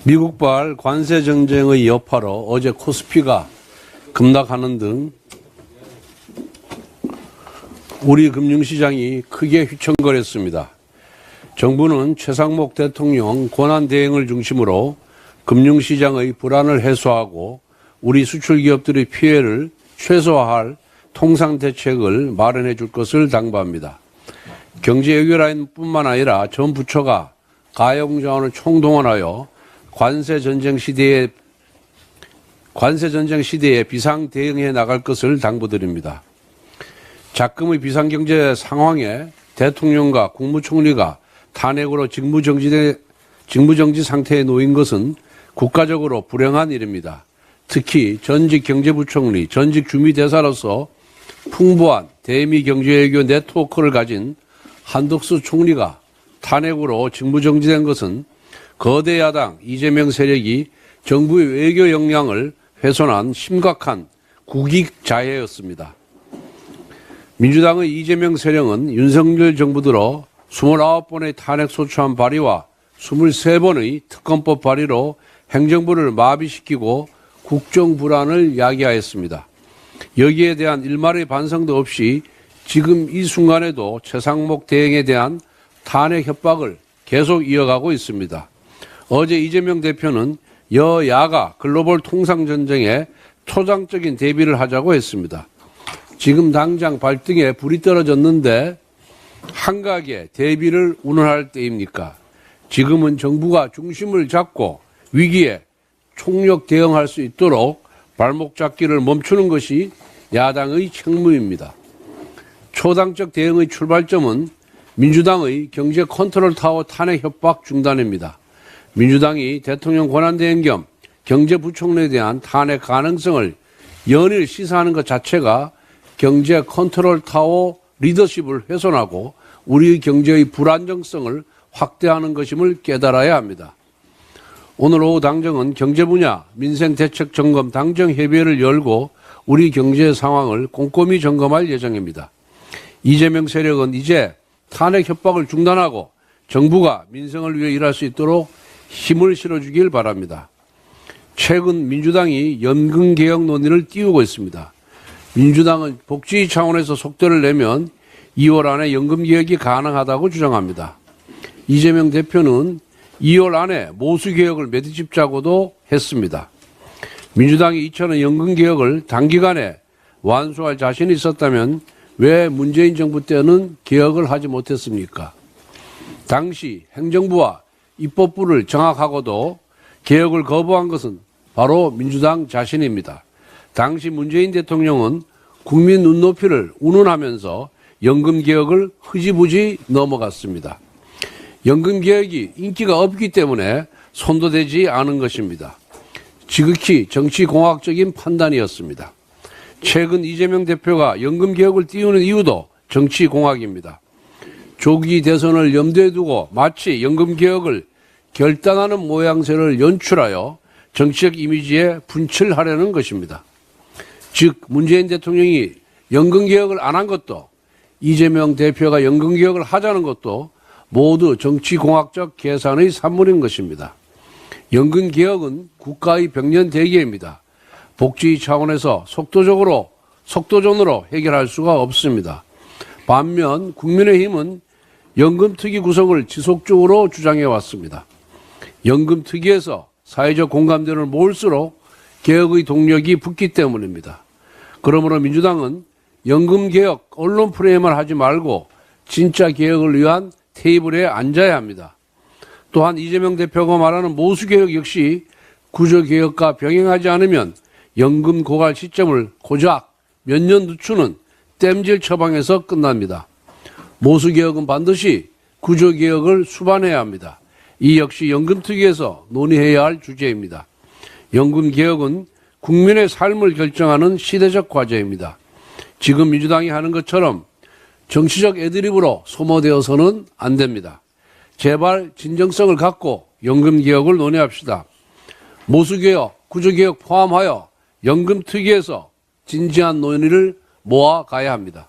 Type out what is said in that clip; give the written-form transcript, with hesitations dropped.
미국발 관세 전쟁의 여파로 어제 코스피가 급락하는 등 우리 금융시장이 크게 휘청거렸습니다. 정부는 최상목 대통령 권한대행을 중심으로 금융시장의 불안을 해소하고 우리 수출기업들의 피해를 최소화할 통상대책을 마련해 줄 것을 당부합니다. 경제외교라인뿐만 아니라 전 부처가 가용자원을 총동원하여 관세전쟁 시대에 비상대응해 나갈 것을 당부드립니다. 작금의 비상경제 상황에 대통령과 국무총리가 탄핵으로 직무정지 상태에 놓인 것은 국가적으로 불행한 일입니다. 특히 전직 경제부총리, 전직 주미대사로서 풍부한 대미 경제외교 네트워크를 가진 한덕수 총리가 탄핵으로 직무정지된 것은 거대 야당 이재명 세력이 정부의 외교 역량을 훼손한 심각한 국익자해였습니다. 민주당의 이재명 세력은 윤석열 정부 들어 29번의 탄핵소추안 발의와 23번의 특검법 발의로 행정부를 마비시키고 국정불안을 야기하였습니다. 여기에 대한 일말의 반성도 없이 지금 이 순간에도 최상목 대행에 대한 탄핵 협박을 계속 이어가고 있습니다. 어제 이재명 대표는 여야가 글로벌 통상전쟁에 초장적인 대비를 하자고 했습니다. 지금 당장 발등에 불이 떨어졌는데 한가하게 대비를 운운할 때입니까? 지금은 정부가 중심을 잡고 위기에 총력 대응할 수 있도록 발목 잡기를 멈추는 것이 야당의 책무입니다. 초당적 대응의 출발점은 민주당의 경제 컨트롤 타워 탄핵 협박 중단입니다. 민주당이 대통령 권한대행 겸 경제부총리에 대한 탄핵 가능성을 연일 시사하는 것 자체가 경제 컨트롤 타워 리더십을 훼손하고 우리 경제의 불안정성을 확대하는 것임을 깨달아야 합니다. 오늘 오후 당정은 경제 분야 민생대책 점검 당정협의회를 열고 우리 경제 상황을 꼼꼼히 점검할 예정입니다. 이재명 세력은 이제 탄핵 협박을 중단하고 정부가 민생을 위해 일할 수 있도록 힘을 실어주길 바랍니다. 최근 민주당이 연금개혁 논의를 띄우고 있습니다. 민주당은 복지 차원에서 속도를 내면 2월 안에 연금개혁이 가능하다고 주장합니다. 이재명 대표는 2월 안에 모수개혁을 매듭짓자고도 했습니다. 민주당이 2000년 연금개혁을 단기간에 완수할 자신이 있었다면 왜 문재인 정부 때는 개혁을 하지 못했습니까? 당시 행정부와 입법부를 장악하고도 개혁을 거부한 것은 바로 민주당 자신입니다. 당시 문재인 대통령은 국민 눈높이를 운운하면서 연금개혁을 흐지부지 넘어갔습니다. 연금개혁이 인기가 없기 때문에 손도 대지 않은 것입니다. 지극히 정치공학적인 판단이었습니다. 최근 이재명 대표가 연금개혁을 띄우는 이유도 정치공학입니다. 조기 대선을 염두에 두고 마치 연금개혁을 결단하는 모양새를 연출하여 정치적 이미지에 분칠하려는 것입니다. 즉 문재인 대통령이 연금개혁을 안 한 것도 이재명 대표가 연금개혁을 하자는 것도 모두 정치공학적 계산의 산물인 것입니다. 연금개혁은 국가의 백년대계입니다. 복지 차원에서 속도전으로 해결할 수가 없습니다. 반면 국민의힘은 연금특위 구성을 지속적으로 주장해왔습니다. 연금특위에서 사회적 공감대를 모을수록 개혁의 동력이 붙기 때문입니다. 그러므로 민주당은 연금개혁 언론 프레임을 하지 말고 진짜 개혁을 위한 테이블에 앉아야 합니다. 또한 이재명 대표가 말하는 모수개혁 역시 구조개혁과 병행하지 않으면 연금 고갈 시점을 고작 몇 년 늦추는 땜질 처방에서 끝납니다. 모수개혁은 반드시 구조개혁을 수반해야 합니다. 이 역시 연금특위에서 논의해야 할 주제입니다. 연금개혁은 국민의 삶을 결정하는 시대적 과제입니다. 지금 민주당이 하는 것처럼 정치적 애드립으로 소모되어서는 안 됩니다. 제발 진정성을 갖고 연금개혁을 논의합시다. 모수개혁, 구조개혁 포함하여 연금특위에서 진지한 논의를 모아가야 합니다.